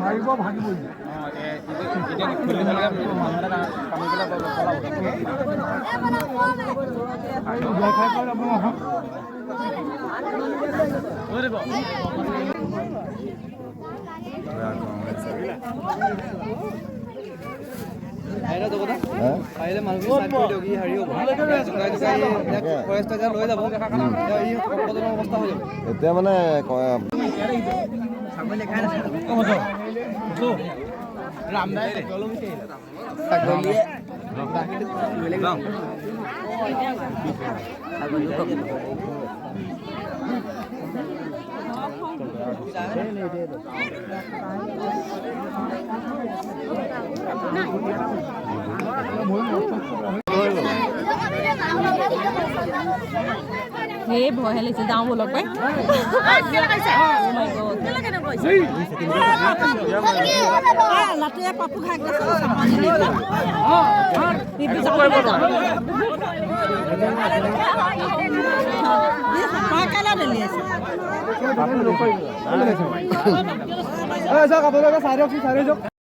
মাৰিব ভাগিব এতিয়া মানে Hey, boy, hello, sit down, look, right? Oh my God. Latte, Papu, had this. Oh,